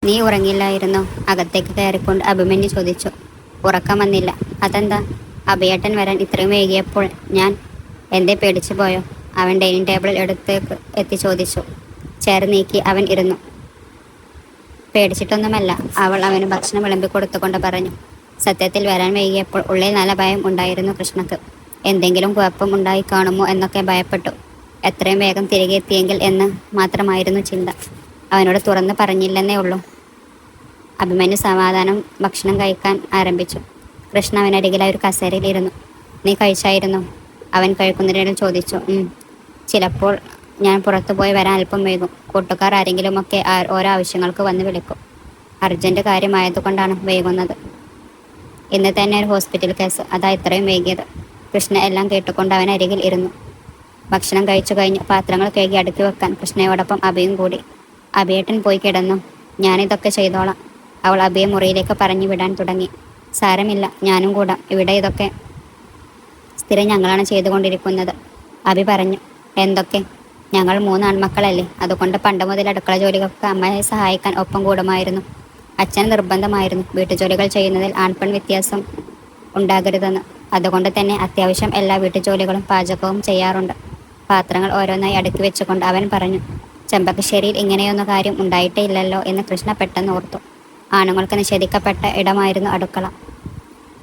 നീ ഉറങ്ങില്ലായിരുന്നോ? അകത്തേക്ക് കയറിക്കൊണ്ട് അഭിമന്യു ചോദിച്ചു. ഉറക്കം വന്നില്ല. അതെന്താ? അഭിയേട്ടൻ വരാൻ ഇത്രയും വൈകിയപ്പോൾ ഞാൻ എന്തേ പേടിച്ചു പോയോ? അവൻ ഡൈനിങ് ടേബിളിൽ അടുത്തേക്ക് എത്തി ചോദിച്ചു. ചെയർ നീക്കി അവൻ ഇരുന്നു. പേടിച്ചിട്ടൊന്നുമല്ല, അവൾ അവന് ഭക്ഷണം വിളമ്പി കൊടുത്തുകൊണ്ട് പറഞ്ഞു. സത്യത്തിൽ വരാൻ വൈകിയപ്പോൾ ഉള്ളിൽ നല്ല ഭയം ഉണ്ടായിരുന്നു കൃഷ്ണക്ക്. എന്തെങ്കിലും കുഴപ്പം ഉണ്ടായി കാണുമോ എന്നൊക്കെ ഭയപ്പെട്ടു. എത്രയും വേഗം തിരികെ എത്തിയെങ്കിൽ എന്ന് മാത്രമായിരുന്നു ചിന്ത. അവനോട് തുറന്നു പറഞ്ഞില്ലെന്നേ ഉള്ളൂ. അഭിമന്യു സമാധാനം ഭക്ഷണം കഴിക്കാൻ ആരംഭിച്ചു. കൃഷ്ണ അവനരികിലായി ഒരു കസേരയിൽ ഇരുന്നു. നീ കഴിച്ചായിരുന്നു? അവൻ കഴിക്കുന്നതിനിടയിൽ ചോദിച്ചു. ചിലപ്പോൾ ഞാൻ പുറത്തു പോയി വരാൻ അല്പം വൈകും. കൂട്ടുകാർ ആരെങ്കിലുമൊക്കെ ഓരോ ആവശ്യങ്ങൾക്ക് വന്ന് വിളിക്കും. അർജന്റ് കാര്യമായതുകൊണ്ടാണ് വൈകുന്നത്. ഇന്ന് തന്നെ ഒരു ഹോസ്പിറ്റൽ കേസ്, അതാ ഇത്രയും വൈകിയത്. കൃഷ്ണ എല്ലാം കേട്ടുകൊണ്ട് അവൻ അരികിൽ ഇരുന്നു. ഭക്ഷണം കഴിച്ചു കഴിഞ്ഞ് പാത്രങ്ങൾ കഴുകി അടുക്കി വെക്കാൻ കൃഷ്ണയോടൊപ്പം അഭിയും കൂടി. അഭിയേട്ടൻ പോയി കിടന്നു, ഞാനിതൊക്കെ ചെയ്തോളാം. അവൾ അഭിയെ മുറിയിലേക്ക് പറഞ്ഞു വിടാൻ തുടങ്ങി. സാരമില്ല, ഞാനും കൂടാം. ഇവിടെ ഇതൊക്കെ സ്ഥിരം ഞങ്ങളാണ് ചെയ്തുകൊണ്ടിരിക്കുന്നത്, അഭി പറഞ്ഞു. എന്തൊക്കെ? ഞങ്ങൾ 3 ആൺമക്കളല്ലേ, അതുകൊണ്ട് പണ്ട് മുതൽ അടുക്കള ജോലികൾക്ക് അമ്മയെ സഹായിക്കാൻ ഒപ്പം കൂടുമായിരുന്നു. അച്ഛന് നിർബന്ധമായിരുന്നു വീട്ടുജോലികൾ ചെയ്യുന്നതിൽ ആൺപെൺ വ്യത്യാസം ഉണ്ടാകരുതെന്ന്. അതുകൊണ്ട് തന്നെ അത്യാവശ്യം എല്ലാ വീട്ടുജോലികളും പാചകവും ചെയ്യാറുണ്ട്. പാത്രങ്ങൾ ഓരോന്നായി അടുക്കി വെച്ചുകൊണ്ട് അവൻ പറഞ്ഞു. ചെമ്പകശ്ശേരിയിൽ ഇങ്ങനെയൊന്നും കാര്യം ഉണ്ടായിട്ടേ ഇല്ലല്ലോ എന്ന് കൃഷ്ണ പെട്ടെന്ന് ഓർത്തു. ആണുങ്ങൾക്ക് നിഷേധിക്കപ്പെട്ട ഇടമായിരുന്നു അടുക്കള.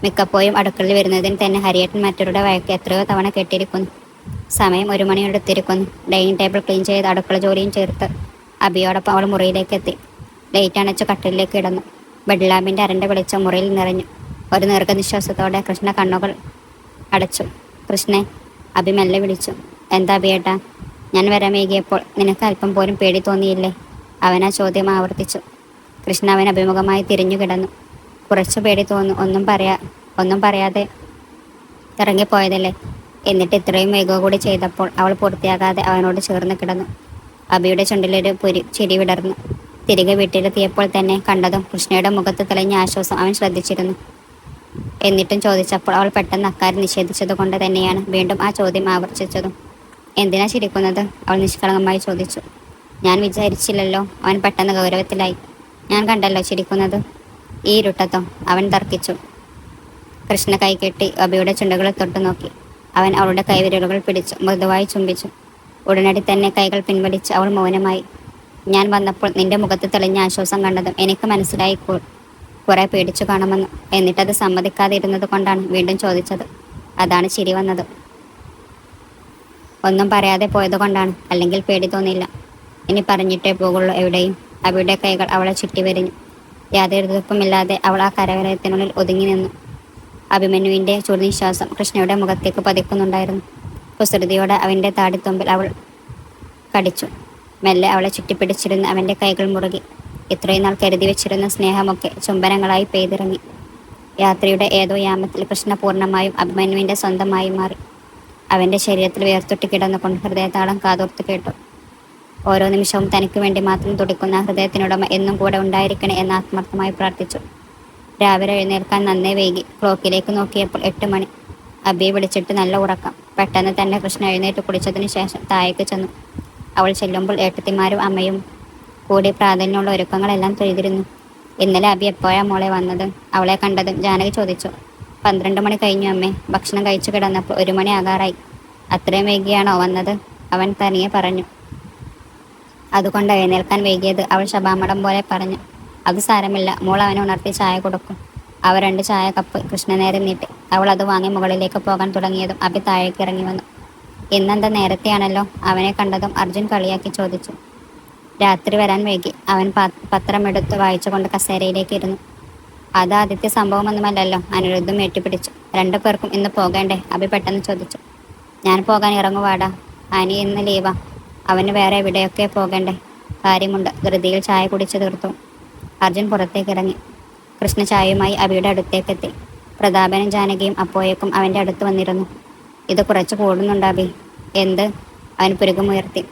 മിക്കപ്പോഴും അടുക്കളയിൽ വരുന്നതിന് തന്നെ ഹരിയേട്ടൻ മറ്റവരുടെ വഴക്ക് എത്രയോ തവണ കേട്ടിരിക്കുന്നു. സമയം 1 മണിയോടെത്തിരിക്കുന്നു. ഡൈനിങ് ടേബിൾ ക്ലീൻ ചെയ്ത് അടുക്കള ജോലിയും ചേർത്ത് അഭിയോടൊപ്പം അവൾ മുറിയിലേക്ക് എത്തി. ലൈറ്റ് അണച്ച് കട്ടിലേക്ക് കിടന്നു. ബെഡ് ലാമ്പിൻ്റെ അരണ്ട വെളിച്ചം മുറിയിൽ നിറഞ്ഞു. ഒരു ദീർഘനിശ്വാസത്തോടെ കൃഷ്ണ കണ്ണുകൾ അടച്ചു. കൃഷ്ണെ, അഭി മെല്ലെ വിളിച്ചു. എന്താ അഭിയേട്ടാ? ഞാൻ വരാൻ വൈകിയപ്പോൾ നിനക്ക് അല്പം പോലും പേടി തോന്നിയില്ലേ? അവനാ ചോദ്യം ആവർത്തിച്ചു. കൃഷ്ണ അവൻ അഭിമുഖമായി തിരിഞ്ഞു കിടന്നു. കുറച്ചു പേടി തോന്നുന്നു. ഒന്നും പറയാതെ ഇറങ്ങിപ്പോയതല്ലേ? എന്നിട്ട് ഇത്രയും വൈകുക കൂടി ചെയ്തപ്പോൾ അവൾ പൂർത്തിയാകാതെ അവനോട് ചേർന്ന് കിടന്നു. അഭിയുടെ ചുണ്ടിലൊരു ചിരി വിടർന്നു. തിരികെ വീട്ടിലെത്തിയപ്പോൾ തന്നെ കണ്ടതും കൃഷ്ണയുടെ മുഖത്ത് തെളിഞ്ഞ ആശ്വാസം അവൻ ശ്രദ്ധിച്ചിരുന്നു. എന്നിട്ടും ചോദിച്ചപ്പോൾ അവൾ പെട്ടെന്ന് അക്കാര്യം നിഷേധിച്ചതുകൊണ്ട് തന്നെയാണ് വീണ്ടും ആ ചോദ്യം ആവർത്തിച്ചതും. എന്തിനാ ചിരിക്കുന്നത്? അവൾ നിഷ്കളങ്കമായി ചോദിച്ചു. ഞാൻ വിചാരിച്ചില്ലല്ലോ. അവൻ പെട്ടെന്ന് ഗൗരവത്തിലായി. ഞാൻ കണ്ടല്ലോ ചിരിക്കുന്നത്. ഈ ഇരുട്ടത്തോ? അവൻ തർക്കിച്ചു. കൃഷ്ണ കൈകെട്ടി അഭിയുടെ ചുണ്ടുകൾ തൊട്ടു നോക്കി. അവൻ അവളുടെ കൈവിരലുകൾ പിടിച്ചു മൃദുവായി ചുംബിച്ചു. ഉടനടി തന്നെ കൈകൾ പിൻവലിച്ച് അവൾ മൗനമായി. ഞാൻ വന്നപ്പോൾ നിന്റെ മുഖത്ത് തെളിഞ്ഞ ആശ്വാസം കണ്ടതും എനിക്ക് മനസ്സിലായി കുറെ പേടിച്ചു കാണുമെന്ന്. എന്നിട്ടത് സമ്മതിക്കാതിരുന്നത് കൊണ്ടാണ് വീണ്ടും ചോദിച്ചത്. അതാണ് ചിരി വന്നത്. ഒന്നും പറയാതെ പോയത് കൊണ്ടാണ്, അല്ലെങ്കിൽ പേടി തോന്നില്ല. ഇനി പറഞ്ഞിട്ടേ പോകുള്ളൂ എവിടെയും. അഭിയുടെ കൈകൾ അവളെ ചുറ്റി വരിഞ്ഞു. യാതൊരു എതിർപ്പുമില്ലാതെ അവൾ ആ കരവലയത്തിനുള്ളിൽ ഒതുങ്ങി നിന്നു. അഭിമന്യുവിൻ്റെ ചുടുനിശ്വാസം കൃഷ്ണയുടെ മുഖത്തേക്ക് പതിക്കുന്നുണ്ടായിരുന്നു. കുസൃതിയോടെ അവൻ്റെ താടിത്തുമ്പിൽ അവൾ കടിച്ചു. മെല്ലെ അവളെ ചുറ്റിപ്പിടിച്ചിരുന്ന് അവൻ്റെ കൈകൾ മുറുകി. ഇത്രയും നാൾ കരുതി വെച്ചിരുന്ന സ്നേഹമൊക്കെ ചുംബനങ്ങളായി പെയ്തിറങ്ങി. യാത്രയുടെ ഏതോ യാമത്തിൽ കൃഷ്ണ പൂർണ്ണമായും അഭിമന്യുവിൻ്റെ സ്വന്തമായി മാറി. അവൻ്റെ ശരീരത്തിൽ വേർത്തൊട്ടി കിടന്നുകൊണ്ട് ഹൃദയതാളം കാതോർത്ത് കേട്ടു. ഓരോ നിമിഷവും തനിക്ക് വേണ്ടി മാത്രം തുടിക്കുന്ന ഹൃദയത്തിനുടമ എന്നും കൂടെ ഉണ്ടായിരിക്കണേ എന്ന് ആത്മാർത്ഥമായി പ്രാർത്ഥിച്ചു. രാവിലെ എഴുന്നേൽക്കാൻ നന്നേ വൈകി. ക്ലോക്കിലേക്ക് നോക്കിയപ്പോൾ 8 മണി. അബിയെ വിളിച്ചിട്ട് നല്ല ഉറക്കം. പെട്ടെന്ന് തന്നെ കൃഷ്ണ എഴുന്നേറ്റ് കുളിച്ചതിന് ശേഷം താഴേക്ക് ചെന്നു. അവൾ ചെല്ലുമ്പോൾ ഏട്ടത്തിമാരും അമ്മയും കൂടി പ്രാധാന്യമുള്ള ഒരുക്കങ്ങളെല്ലാം ചെയ്തിരുന്നു. ഇന്നലെ അബി എപ്പോഴാ മോളെ വന്നത്? അവളെ കണ്ടതും ജാനകി ചോദിച്ചു. 12 മണി കഴിഞ്ഞു അമ്മേ. ഭക്ഷണം കഴിച്ചു കിടന്നപ്പോൾ 1 മണി ആകാറായി. അത്രയും വൈകിയാണോ വന്നത്? അവൻ തനിയെ പറഞ്ഞു. അതുകൊണ്ട് എഴുന്നേൽക്കാൻ വൈകിയത്, അവൾ ശബാമടം പോലെ പറഞ്ഞു. അത് സാരമില്ല, മോൾ അവനെ ഉണർത്തി ചായ കൊടുക്കും. അവർ 2 ചായ കപ്പ് കൃഷ്ണ നേരെ നീട്ടി. അവൾ അത് വാങ്ങി മുകളിലേക്ക് പോകാൻ തുടങ്ങിയതും അബി താഴേക്ക് ഇറങ്ങി വന്നു. ഇന്നെന്താ നേരത്തെയാണല്ലോ? അവനെ കണ്ടതും അർജുൻ കളിയാക്കി ചോദിച്ചു. രാത്രി വരാൻ വൈകി. അവൻ പത്രമെടുത്ത് വായിച്ചുകൊണ്ട് കസേരയിലേക്ക് ഇരുന്നു. അത് ആദ്യത്തെ സംഭവമൊന്നുമല്ലല്ലോ. അനിരുദ്ധം ഏറ്റുപിടിച്ചു. 2 പേർക്കും ഇന്ന് പോകേണ്ടേ? അബി പെട്ടെന്ന് ചോദിച്ചു. ഞാൻ പോകാൻ ഇറങ്ങുവാടാ. അനി ഇന്ന് ലീവാ. അവന് വേറെ എവിടെയൊക്കെ പോകേണ്ടേ? കാര്യമുണ്ട്. ധൃതിയിൽ ചായ കുടിച്ചു തീർത്തു. അർജുൻ പുറത്തേക്ക് ഇറങ്ങി. കൃഷ്ണ ചായയുമായി അബിയുടെ അടുത്തേക്കെത്തി. പ്രതാപനും ജാനകിയും അപ്പോഴേക്കും അവൻ്റെ അടുത്ത് വന്നിരുന്നു. ഇത് കുറച്ച് കൂടുന്നുണ്ട് അബി. എന്ത്? അവൻ പുരുകമുയർത്തി.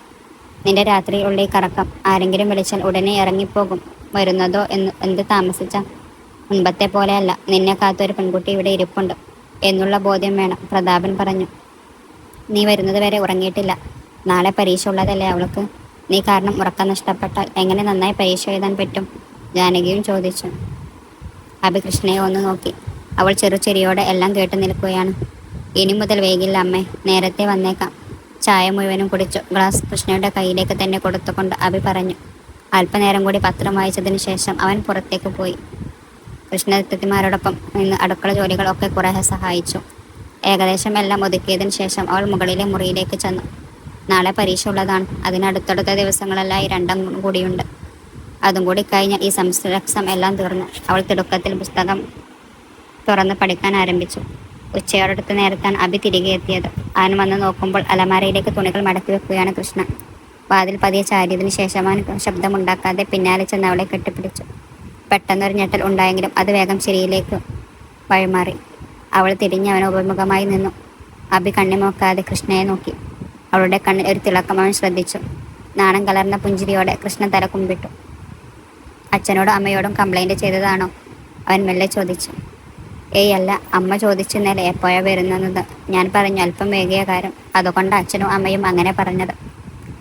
നിന്റെ രാത്രി ഉള്ളിൽ കറക്കം. ആരെങ്കിലും വിളിച്ചാൽ ഉടനെ ഇറങ്ങിപ്പോകും. വരുന്നതോ എന്ത് താമസിച്ച? മുൻപത്തെ പോലെയല്ല. നിന്നെ കാത്തൊരു പെൺകുട്ടി ഇവിടെ ഇരിപ്പുണ്ട് എന്നുള്ള ബോധ്യം വേണം, പ്രതാപൻ പറഞ്ഞു. നീ വരുന്നത് വരെ ഉറങ്ങിയിട്ടില്ല. നാളെ പരീക്ഷ ഉള്ളതല്ലേ അവൾക്ക്. നീ കാരണം ഉറക്കം നഷ്ടപ്പെട്ടാൽ എങ്ങനെ നന്നായി പരീക്ഷ എഴുതാൻ പറ്റും? ജാനകിയും ചോദിച്ചു. അഭി കൃഷ്ണയെ ഒന്ന് നോക്കി. അവൾ ചെറുചിരിയോടെ എല്ലാം കേട്ടു നിൽക്കുകയാണ്. ഇനി മുതൽ വൈകില്ല അമ്മേ, നേരത്തെ വന്നേക്കാം. ചായ മുഴുവനും കുടിച്ചു ഗ്ലാസ് കൃഷ്ണയുടെ കയ്യിലേക്ക് തന്നെ കൊടുത്തുകൊണ്ട് അഭി പറഞ്ഞു. അല്പനേരം കൂടി പത്രം വായിച്ചതിന് ശേഷം അവൻ പുറത്തേക്ക് പോയി. കൃഷ്ണദത്തത്തിമാരോടൊപ്പം നിന്ന് അടുക്കള ജോലികളൊക്കെ കുറേ സഹായിച്ചു. ഏകദേശം എല്ലാം ഒതുക്കിയതിന് ശേഷം അവൾ മുകളിലെ മുറിയിലേക്ക് ചെന്നു. നാളെ പരീക്ഷ ഉള്ളതാണ്. അതിനടുത്തടുത്ത ദിവസങ്ങളിലായി രണ്ടെണ്ണം കൂടിയുണ്ട്. അതും കൂടി കഴിഞ്ഞാൽ ഈ സെമസ്റ്റർ എക്സാം എല്ലാം തീർന്നു. അവൾ തിടുക്കത്തിൽ പുസ്തകം തുറന്ന് പഠിക്കാൻ ആരംഭിച്ചു. ഉച്ചയോടടുത്ത നേരത്താണ് അഭി തിരികെ എത്തിയത്. അവൻ വന്ന് നോക്കുമ്പോൾ അലമാരയിലേക്ക് തുണികൾ മടക്കി വെക്കുകയാണ് കൃഷ്ണ. വാതിൽ പതിയെ ചാരിയതിനു ശേഷം അവൻ ശബ്ദമുണ്ടാക്കാതെ പിന്നാലെ ചെന്ന് അവളെ കെട്ടിപ്പിടിച്ചു. പെട്ടെന്നൊരു ഞെട്ടൽ ഉണ്ടായെങ്കിലും അത് വേഗം ചിരിയിലേക്ക് വഴിമാറി. അവൾ തിരിഞ്ഞ് അവന് ഉപമുഖമായി നിന്നു. അഭി കണ്ണിമോക്കാതെ കൃഷ്ണയെ നോക്കി. അവളുടെ കണ്ണിൽ ഒരു തിളക്കം അവൻ ശ്രദ്ധിച്ചു. നാണം കലർന്ന പുഞ്ചിരിയോടെ കൃഷ്ണ തല കുമ്പിട്ടു. അച്ഛനോടും അമ്മയോടും കംപ്ലൈൻറ്റ് ചെയ്തതാണോ? അവൻ മെല്ലെ ചോദിച്ചു. ഏയ് അല്ല, അമ്മ ചോദിച്ചെന്നല്ലേ എപ്പോഴാ വരുന്നത്. ഞാൻ പറഞ്ഞു അല്പം വൈകിയ കാര്യം, അതുകൊണ്ട് അച്ഛനും അമ്മയും അങ്ങനെ പറഞ്ഞത്.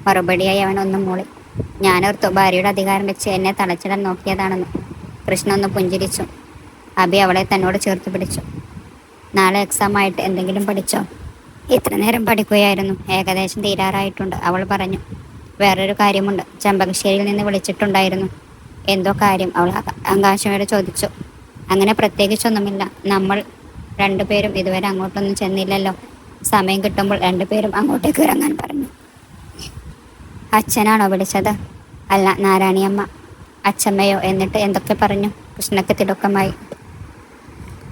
മറുപടിയായി അവൻ ഒന്നും മൂളി. ഞാനോർത്തു ഭാര്യയുടെ അധികാരം വെച്ച് എന്നെ തളച്ചിടാൻ നോക്കിയതാണെന്ന്. കൃഷ്ണ ഒന്ന് പുഞ്ചിരിച്ചു. അഭി അവളെ തന്നോട് ചേർത്ത് പിടിച്ചു. നാളെ എക്സാം ആയിട്ട് എന്തെങ്കിലും പഠിച്ചോ? ഇത്ര നേരം പഠിക്കുകയായിരുന്നു, ഏകദേശം തീരാറായിട്ടുണ്ട്, അവൾ പറഞ്ഞു. വേറൊരു കാര്യമുണ്ട്, ചെമ്പകശ്ശേരിയിൽ നിന്ന് വിളിച്ചിട്ടുണ്ടായിരുന്നു. എന്തോ കാര്യം? അവൾ ആകാശയോടെ ചോദിച്ചു. അങ്ങനെ പ്രത്യേകിച്ചൊന്നുമില്ല. നമ്മൾ രണ്ടുപേരും ഇതുവരെ അങ്ങോട്ടൊന്നും ചെന്നില്ലല്ലോ. സമയം കിട്ടുമ്പോൾ രണ്ടുപേരും അങ്ങോട്ടേക്ക് ഇറങ്ങാൻ പറഞ്ഞു. അച്ഛനാണോ വിളിച്ചത്? അല്ല, നാരായണിയമ്മ. അച്ഛമ്മയോ? എന്നിട്ട് എന്തൊക്കെ പറഞ്ഞു? കൃഷ്ണക്ക് തിടുക്കമായി.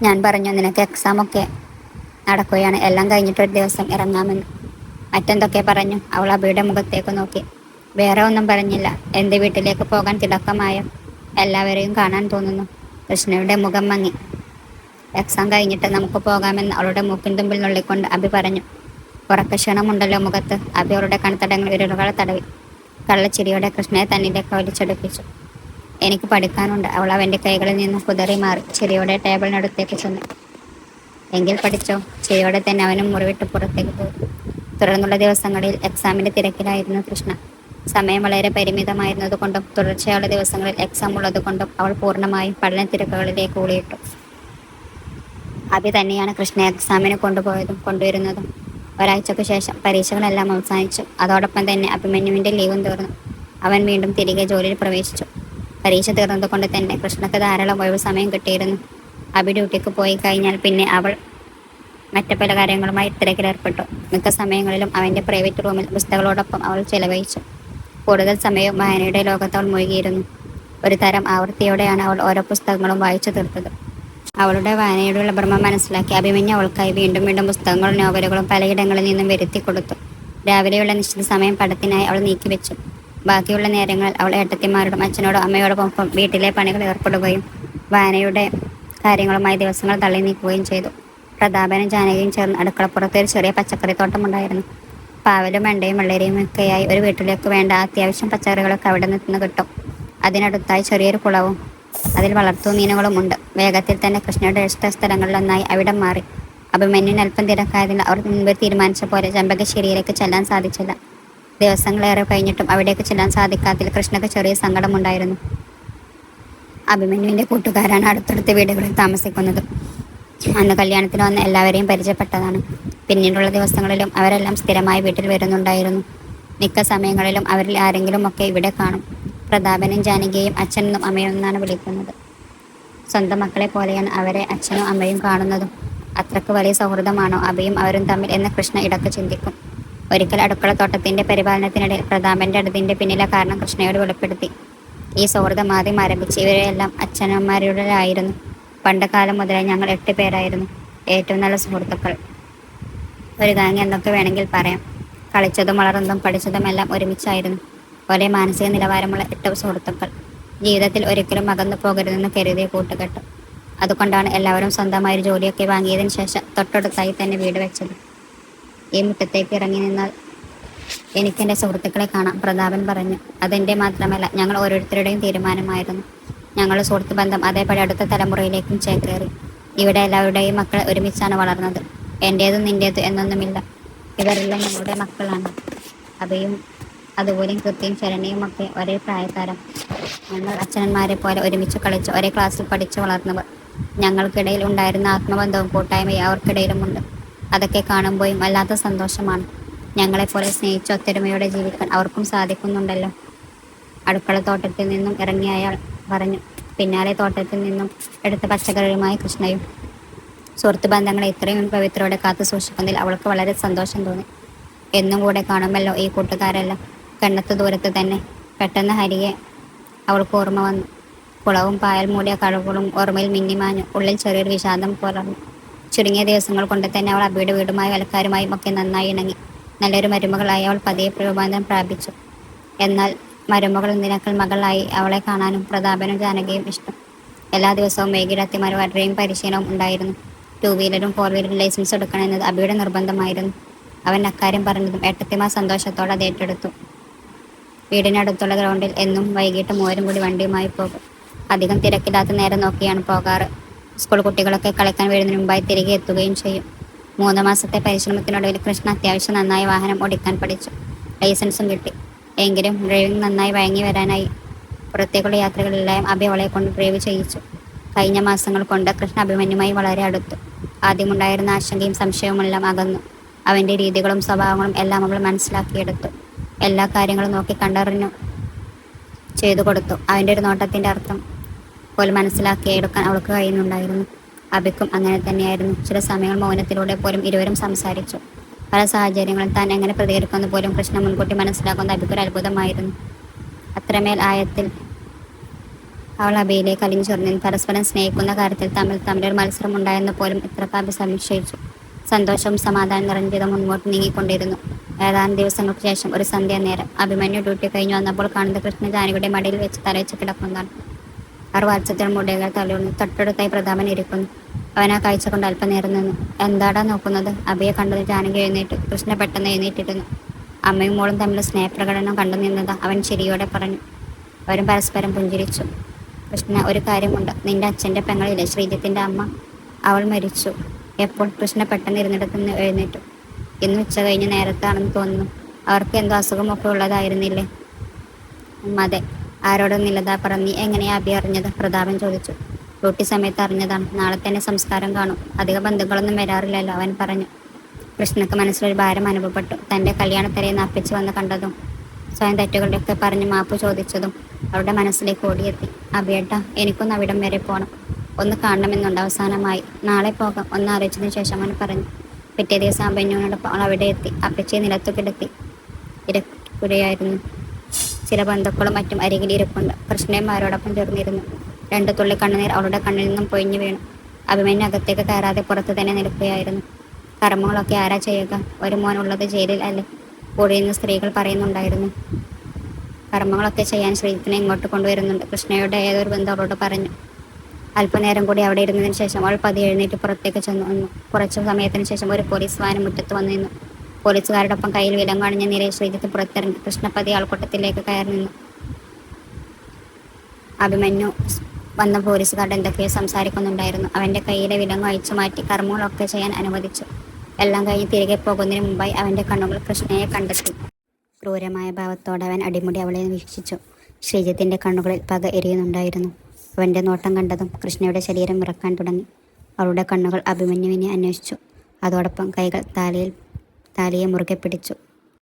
ഞാൻ പറഞ്ഞു നിനക്ക് എക്സാം ഒക്കെ നടക്കുകയാണ്, എല്ലാം കഴിഞ്ഞിട്ടൊരു ദിവസം ഇറങ്ങാമെന്ന്. മറ്റെന്തൊക്കെ പറഞ്ഞു? അവൾ അബിയുടെ മുഖത്തേക്ക് നോക്കി. വേറെ ഒന്നും പറഞ്ഞില്ല. എൻ്റെ വീട്ടിലേക്ക് പോകാൻ തിടക്കമായോ? എല്ലാവരെയും കാണാൻ തോന്നുന്നു. കൃഷ്ണയുടെ മുഖം മങ്ങി. എക്സാം കഴിഞ്ഞിട്ട് നമുക്ക് പോകാമെന്ന് അവളുടെ മൂക്കിൻ തുമ്പിൽ നുള്ളിക്കൊണ്ട് അബി പറഞ്ഞു. ഉറക്കക്ഷണമുണ്ടല്ലോ മുഖത്ത്. അബി അവളുടെ കൺതടങ്ങൾ വിരലുകളെ തടവി. കള്ളച്ചിരിയോടെ കൃഷ്ണയെ തന്നിലേക്ക് വലിച്ചെടുപ്പിച്ചു. എനിക്ക് പഠിക്കാനുണ്ട്. അവൾ അവൻ്റെ കൈകളിൽ നിന്ന് കുതറി മാറി ചിരിയോടെ ടേബിളിനടുത്തേക്ക് ചെന്നു. എങ്കിൽ പഠിച്ചോ. ചിരിയോടെ തന്നെ അവനും മുറിവിട്ട് പുറത്തേക്ക് പോയി. തുടർന്നുള്ള ദിവസങ്ങളിൽ എക്സാമിൻ്റെ തിരക്കിലായിരുന്നു കൃഷ്ണ. സമയം വളരെ പരിമിതമായിരുന്നതുകൊണ്ടും തുടർച്ചയായുള്ള ദിവസങ്ങളിൽ എക്സാം ഉള്ളതുകൊണ്ടും അവൾ പൂർണ്ണമായും പഠന തിരക്കുകളിലേക്ക് ഊളിയിട്ടു. അഭി തന്നെയാണ് കൃഷ്ണയെ എക്സാമിന് കൊണ്ടുവരുന്നതും. ഒരാഴ്ചയ്ക്ക് ശേഷം പരീക്ഷകളെല്ലാം അവസാനിച്ചു. അതോടൊപ്പം തന്നെ അഭിമന്യുവിൻ്റെ ലീവും തീർന്നു. അവൻ വീണ്ടും തിരികെ ജോലിയിൽ പ്രവേശിച്ചു. പരീക്ഷ തീർന്നതുകൊണ്ട് തന്നെ കൃഷ്ണക്ക് ധാരാളം ഒഴിവ് സമയം കിട്ടിയിരുന്നു. അഭി ഡ്യൂട്ടിക്ക് പോയി കഴിഞ്ഞാൽ പിന്നെ അവൾ മറ്റു പല കാര്യങ്ങളുമായി തിരക്കിലേർപ്പെട്ടു. മിക്ക സമയങ്ങളിലും അവൻ്റെ പ്രൈവറ്റ് റൂമിൽ പുസ്തകങ്ങളോടൊപ്പം അവൾ ചെലവഴിച്ചു. കൂടുതൽ സമയവും വായനയുടെ ലോകത്ത് അവൾ മുഴുകിയിരുന്നു. ഒരു തരം ആവൃത്തിയോടെയാണ് അവൾ ഓരോ പുസ്തകങ്ങളും വായിച്ചു തീർത്തത്. അവളുടെ വായനയോടുള്ള ഭ്രമം മനസ്സിലാക്കി അഭിമന്യു അവൾക്കായി വീണ്ടും വീണ്ടും പുസ്തകങ്ങളും നോവലുകളും പലയിടങ്ങളിൽ നിന്നും വരുത്തി കൊടുത്തു. രാവിലെയുള്ള നിശ്ചിത സമയം പഠനത്തിനായി അവൾ നീക്കിവെച്ചു. ബാക്കിയുള്ള നേരങ്ങളിൽ അവൾ ഏട്ടത്തിമാരോടും അച്ഛനോടും അമ്മയോടൊപ്പം വീട്ടിലെ പണികൾ ഏർപ്പെടുകയും വായനയുടെ കാര്യങ്ങളുമായി ദിവസങ്ങൾ തള്ളി നീക്കുകയും ചെയ്തു. പ്രതാപനും ജാനകിയും ചേർന്ന് അടുക്കളപ്പുറത്ത് ഒരു ചെറിയ പച്ചക്കറിത്തോട്ടമുണ്ടായിരുന്നു. പാവലും വെണ്ടയും വെള്ളരിയും ഒക്കെയായി ഒരു വീട്ടിലേക്ക് വേണ്ട അത്യാവശ്യം പച്ചക്കറികളൊക്കെ അവിടെ നിന്ന് കിട്ടും. അതിനടുത്തായി ചെറിയൊരു കുളവും അതിൽ വളർത്തു മീനുകളും ഉണ്ട്. വേഗത്തിൽ തന്നെ കൃഷ്ണയുടെ ഇഷ്ട സ്ഥലങ്ങളിലൊന്നായി അവിടം മാറി. അഭിമന്യുവിന് അല്പം തിരക്കായതിനാൽ അവർ മുൻപ് തീരുമാനിച്ച പോലെ ചെമ്പകശ്ശേരിയിലേക്ക് ചെല്ലാൻ സാധിച്ചില്ല. ദിവസങ്ങളേറെ കഴിഞ്ഞിട്ടും അവിടേക്ക് ചെല്ലാൻ സാധിക്കാത്തതിൽ കൃഷ്ണക്ക് ചെറിയ സങ്കടമുണ്ടായിരുന്നു. അഭിമന്യുവിൻ്റെ കൂട്ടുകാരാണ് അടുത്തടുത്ത വീടുകളിൽ താമസിക്കുന്നത്. അന്ന് കല്യാണത്തിന് വന്ന് എല്ലാവരെയും പരിചയപ്പെട്ടതാണ്. പിന്നീടുള്ള ദിവസങ്ങളിലും അവരെല്ലാം സ്ഥിരമായി വീട്ടിൽ വരുന്നുണ്ടായിരുന്നു. മിക്ക സമയങ്ങളിലും അവരിൽ ആരെങ്കിലുമൊക്കെ ഇവിടെ കാണും. പ്രതാപനും ജാനകിയെയും അച്ഛനെന്നും അമ്മയെന്നാണ് വിളിക്കുന്നത്. സ്വന്തം മക്കളെ പോലെയാണ് അവരെ അച്ഛനും അമ്മയും കാണുന്നതും. അത്രക്ക് വലിയ സൗഹൃദമാണോ അഭയും അവരും തമ്മിൽ എന്ന് കൃഷ്ണ ഇടയ്ക്ക് ചിന്തിക്കും. ഒരിക്കൽ അടുക്കളത്തോട്ടത്തിൻ്റെ പരിപാലനത്തിനിടയിൽ പ്രതാപൻ്റെ അടുത്തിൻ്റെ പിന്നിലെ കാരണം കൃഷ്ണയോട് വെളിപ്പെടുത്തി. ഈ സൗഹൃദം ആദ്യം ആരംഭിച്ച് ഇവരെല്ലാം അച്ഛനമ്മമാരുടെയായിരുന്നു. പണ്ട് കാലം മുതലേ ഞങ്ങൾ 8 പേരായിരുന്നു. ഏറ്റവും നല്ല സുഹൃത്തുക്കൾ. ഒരു ഗാങ് എന്നൊക്കെ വേണമെങ്കിൽ പറയാം. കളിച്ചതും വളർന്നതും പഠിച്ചതും എല്ലാം ഒരുമിച്ചായിരുന്നു. ഒരേ മാനസിക നിലവാരമുള്ള 8 സുഹൃത്തുക്കൾ. ജീവിതത്തിൽ ഒരിക്കലും അകന്നു പോകരുതെന്ന് കരുതിയ കൂട്ടുകെട്ട്. അതുകൊണ്ടാണ് എല്ലാവരും സ്വന്തമായി ഒരു ജോലിയൊക്കെ വാങ്ങിയതിന് ശേഷം തൊട്ടടുത്തായി തന്നെ വീട് വെച്ചത്. ഈ മുറ്റത്തേക്ക് ഇറങ്ങി നിന്നാൽ എനിക്കെൻ്റെ സുഹൃത്തുക്കളെ കാണാം, പ്രതാപൻ പറഞ്ഞു. അതെൻ്റെ മാത്രമല്ല, ഞങ്ങൾ ഓരോരുത്തരുടെയും തീരുമാനമായിരുന്നു. ഞങ്ങളുടെ സുഹൃത്ത് ബന്ധം അതേപടി അടുത്ത തലമുറയിലേക്കും ചേക്കേറി. ഇവിടെ എല്ലാവരുടെയും മക്കൾ ഒരുമിച്ചാണ് വളർന്നത്. എൻ്റേതും നിൻ്റേതും എന്നൊന്നുമില്ല. ഇവരെല്ലാം ഞങ്ങളുടെ മക്കളാണ്. അഭയും അതുപോലും കൃത്യയും ശരണയും ഒക്കെ ഒരേ പ്രായക്കാരം. ഞങ്ങൾ അച്ഛനന്മാരെ പോലെ ഒരുമിച്ച് കളിച്ച് ഒരേ ക്ലാസ്സിൽ പഠിച്ചു വളർന്നവർ. ഞങ്ങൾക്കിടയിൽ ഉണ്ടായിരുന്ന ആത്മബന്ധവും കൂട്ടായ്മയും അവർക്കിടയിലുമുണ്ട്. അതൊക്കെ കാണുമ്പോഴും വല്ലാത്ത സന്തോഷമാണ്. ഞങ്ങളെപ്പോലെ സ്നേഹിച്ച് ഒത്തൊരുമയോടെ ജീവിക്കാൻ അവർക്കും സാധിക്കുന്നുണ്ടല്ലോ. അടുക്കളത്തോട്ടത്തിൽ നിന്നും ഇറങ്ങിയ അയാൾ പറഞ്ഞു. പിന്നാലെ തോട്ടത്തിൽ നിന്നും എടുത്ത പച്ചക്കറിയുമായി കൃഷ്ണയും. സുഹൃത്ത് ബന്ധങ്ങളെ ഇത്രയും പവിത്രയോടെ കാത്തു സൂക്ഷിക്കുന്നതിൽ അവൾക്ക് വളരെ സന്തോഷം തോന്നി. എന്നും കൂടെ കാണുമല്ലോ ഈ കൂട്ടുകാരെല്ലാം. കണ്ണത്ത് ദൂരത്ത് തന്നെ. പെട്ടെന്ന് ഹരിയെ അവൾക്ക് ഓർമ്മ വന്നു. കുളവും പായൽ മൂടിയ കടകളും ഓർമ്മയിൽ മിന്നിമാഞ്ഞു. ഉള്ളിൽ ചെറിയൊരു വിഷാദം പുലർന്നു. ചുരുങ്ങിയ ദിവസങ്ങൾ കൊണ്ട് തന്നെ അവൾ അബിയുടെ വീടുമായും അയൽക്കാരുമായും ഒക്കെ നന്നായി ഇണങ്ങി. നല്ലൊരു മരുമകളായി അവൾ പതിയെ രൂപാന്തരം പ്രാപിച്ചു. എന്നാൽ മരുമകൾ എന്തിനേക്കാൾ മകളായി അവളെ കാണാനും പ്രതാപനും ജാനകിയും ഇഷ്ടം. എല്ലാ ദിവസവും വൈകിട്ട് ഡ്രൈവിംഗ് പരിശീലനവും ഉണ്ടായിരുന്നു. 2 വീലറും 4 വീലറും ലൈസൻസ് എടുക്കണമെന്നത് അബിയുടെ നിർബന്ധമായിരുന്നു. അവൻ അക്കാര്യം പറഞ്ഞതും ഏട്ടത്തിമാർ സന്തോഷത്തോടെ അത് ഏറ്റെടുത്തു. വീടിനടുത്തുള്ള ഗ്രൗണ്ടിൽ എന്നും വൈകിട്ട് മൂവരും കൂടി വണ്ടിയുമായി പോകും. അധികം തിരക്കില്ലാത്ത നേരം നോക്കിയാണ് പോകാറ്. സ്കൂൾ കുട്ടികളൊക്കെ കളിക്കാൻ വരുന്നതിന് മുമ്പായി തിരികെ എത്തുകയും ചെയ്യും. 3 മാസത്തെ പരിശ്രമത്തിനൊടുവിൽ കൃഷ്ണ അത്യാവശ്യം നന്നായി വാഹനം ഓടിക്കാൻ പഠിച്ചു. ലൈസൻസും കിട്ടി. എങ്കിലും ഡ്രൈവിംഗ് നന്നായി വഴങ്ങി വരാനായി. പുറത്തേക്കുള്ള യാത്രകളിലെല്ലാം അഭി അവളെ കൊണ്ട് ഡ്രൈവ് ചെയ്യിച്ചു. കഴിഞ്ഞ മാസങ്ങൾ കൊണ്ട് കൃഷ്ണ അഭിമന്യുമായി വളരെ അടുത്തു. ആദ്യമുണ്ടായിരുന്ന ആശങ്കയും സംശയവുമെല്ലാം അകന്നു. അവൻ്റെ രീതികളും സ്വഭാവങ്ങളും എല്ലാം അവൾ മനസ്സിലാക്കിയെടുത്തു. എല്ലാ കാര്യങ്ങളും നോക്കി കണ്ടറിഞ്ഞു ചെയ്തു കൊടുത്തു. അവൻ്റെ ഒരു നോട്ടത്തിൻ്റെ അർത്ഥം പോലും മനസ്സിലാക്കിയെടുക്കാൻ അവൾക്ക് കഴിയുന്നുണ്ടായിരുന്നു. അബിക്കും അങ്ങനെ തന്നെയായിരുന്നു. ചില സമയങ്ങൾ മൗനത്തിലൂടെ പോലും ഇരുവരും സംസാരിച്ചു. പല സാഹചര്യങ്ങളും താൻ എങ്ങനെ പ്രതികരിക്കുമെന്ന് പോലും കൃഷ്ണ മുൻകൂട്ടി മനസ്സിലാക്കുന്ന അബിക്കൊരു അത്ഭുതമായിരുന്നു. അത്രമേൽ ആയത്തിൽ അവൾ അബിയിലേക്ക് അലിഞ്ഞു ചേർന്നിരുന്നു. പരസ്പരം സ്നേഹിക്കുന്ന കാര്യത്തിൽ തമ്മിലൊരു മത്സരം ഉണ്ടായെന്ന് പോലും ഇത്രക്ക് അബി സംശയിച്ചു. സന്തോഷവും സമാധാനം നിറഞ്ഞത് മുന്നോട്ട് നീങ്ങിക്കൊണ്ടിരുന്നു. ഏതാനും ദിവസങ്ങൾക്ക് ശേഷം ഒരു സന്ധ്യ നേരം അഭിമന്യു ഡ്യൂട്ടി കഴിഞ്ഞു വന്നപ്പോൾ കാണുന്നത് കൃഷ്ണ ജാനകിയുടെ മടിയിൽ വെച്ച് തലവെച്ച് കിടക്കുന്നതാണ്. അവർ വാത്സത്തിൽ മുടികൾ തള്ളിയുന്നു. തൊട്ടടുത്തായി പ്രതാപൻ ഇരിക്കുന്നു. അവൻ ആ കാഴ്ച കൊണ്ട് അല്പനേരം നിന്നു. എന്താടാ നോക്കുന്നത്? അബിയെ കണ്ടത് ജാനകി എഴുന്നേറ്റു. കൃഷ്ണ പെട്ടെന്ന് എഴുന്നേറ്റിരുന്നു. അമ്മയും മോളും തമ്മിൽ സ്നേഹപ്രകടനം കണ്ടു നിന്നതാ, അവൻ ചിരിയോടെ പറഞ്ഞു. അവരും പരസ്പരം പുഞ്ചിരിച്ചു. കൃഷ്ണ, ഒരു കാര്യമുണ്ട്. നിന്റെ അച്ഛൻ്റെ പെങ്ങളിലെ ശ്രീജിത്തിൻ്റെ അമ്മ, അവൾ മരിച്ചു. എപ്പോൾ? കൃഷ്ണ പെട്ടെന്ന് ഇരുന്നിടത്ത് നിന്ന് എഴുന്നേറ്റു. ഇന്ന് ഉച്ച കഴിഞ്ഞ് നേരത്താണെന്ന് തോന്നുന്നു. അവർക്ക് എന്തോ അസുഖമൊക്കെ ഉള്ളതായിരുന്നില്ലേ? അതെ. ആരോടൊന്നില്ലതാ പറഞ്ഞു. നീ എങ്ങനെയാ അബി അറിഞ്ഞത്? പ്രതാപൻ ചോദിച്ചു. ഡ്യൂട്ടി സമയത്ത് അറിഞ്ഞതാണ്. നാളെ തന്നെ സംസ്കാരം കാണും. അധിക ബന്ധുക്കളൊന്നും വരാറില്ലല്ലോ, അവൻ പറഞ്ഞു. കൃഷ്ണക്ക് മനസ്സിലൊരു ഭാരം അനുഭവപ്പെട്ടു. തൻ്റെ കല്യാണത്തലേന്ന് അപ്പിച്ച് വന്ന് കണ്ടതും സ്വയം തെറ്റുകളുടെയൊക്കെ പറഞ്ഞ് മാപ്പ് ചോദിച്ചതും അവരുടെ മനസ്സിലേക്ക് ഓടിയെത്തി. അബിയേട്ടാ, എനിക്കൊന്ന് അവിടം വരെ പോകണം. ഒന്ന് കാണണമെന്നുണ്ട്. അവസാനമായി. നാളെ പോകാം, ഒന്ന് ആലോചിച്ചതിന് ശേഷം അവൻ പറഞ്ഞു. പിറ്റേ ദിവസം അഭിമന്യുവിനോടൊപ്പം അവൾ അവിടെ എത്തി. അപ്പച്ചിയെ നിലത്തു കിടത്തി ഇരക്കുകയായിരുന്നു. ചില ബന്ധുക്കളും മറ്റും അരികിൽ ഇരിപ്പുണ്ട്. കൃഷ്ണയും അവരോടൊപ്പം ചേർന്നിരുന്നു. 2 തുള്ളി കണ്ണുനീർ അവളുടെ കണ്ണിൽ നിന്നും പൊഴിഞ്ഞു വീണു. അഭിമന്യു അകത്തേക്ക് കയറാതെ പുറത്ത് തന്നെ നിൽക്കുകയായിരുന്നു. കർമ്മങ്ങളൊക്കെ ആരാ ചെയ്യുക? ഒരു മോൻ ഉള്ളത് ജയിലിൽ അല്ലേ? കൂടിയിരുന്ന സ്ത്രീകൾ പറയുന്നുണ്ടായിരുന്നു. കർമ്മങ്ങളൊക്കെ ചെയ്യാൻ ശ്രീജിത്തിനെ ഇങ്ങോട്ട് കൊണ്ടുവരുന്നുണ്ട്. കൃഷ്ണയുടെ ഏതൊരു ബന്ധം അവളോട് പറഞ്ഞു. അല്പനേരം കൂടി അവിടെ ഇരുന്നതിന് ശേഷം അവൾ പതി എഴുന്നേറ്റ് പുറത്തേക്ക് ചെന്നു നിന്നു. കുറച്ചു സമയത്തിന് ശേഷം ഒരു പോലീസ് വാഹനം മുറ്റത്ത് വന്നു നിന്നു. പോലീസുകാരോടൊപ്പം കയ്യിൽ വിലങ്ങണിഞ്ഞ നിലയിൽ ശ്രീജിത്ത് പുറത്തിറങ്ങി. കൃഷ്ണപതി ആൾക്കൂട്ടത്തിലേക്ക് കയറി നിന്നു. അഭിമന്യു വന്ന പോലീസുകാരുടെ എന്തൊക്കെയോ സംസാരിക്കുന്നുണ്ടായിരുന്നു. അവൻ്റെ കയ്യിലെ വിലങ്ങ് അഴിച്ചു മാറ്റി കർമ്മങ്ങളൊക്കെ ചെയ്യാൻ അനുവദിച്ചു. എല്ലാം കഴിഞ്ഞ് തിരികെ പോകുന്നതിന് മുമ്പായി അവൻ്റെ കണ്ണുകൾ കൃഷ്ണയെ കണ്ടെത്തി. ക്രൂരമായ ഭാവത്തോടെ അവൻ അടിമുടി അവളെ വീക്ഷിച്ചു. ശ്രീജിത്തിൻ്റെ കണ്ണുകളിൽ പക എരിയുന്നുണ്ടായിരുന്നു. അവൻ്റെ നോട്ടം കണ്ടതും കൃഷ്ണയുടെ ശരീരം വിറക്കാൻ തുടങ്ങി. അവളുടെ കണ്ണുകൾ അഭിമന്യുവിനെ അന്വേഷിച്ചു. അതോടൊപ്പം കൈകൾ താലിയെ മുറുകെ പിടിച്ചു.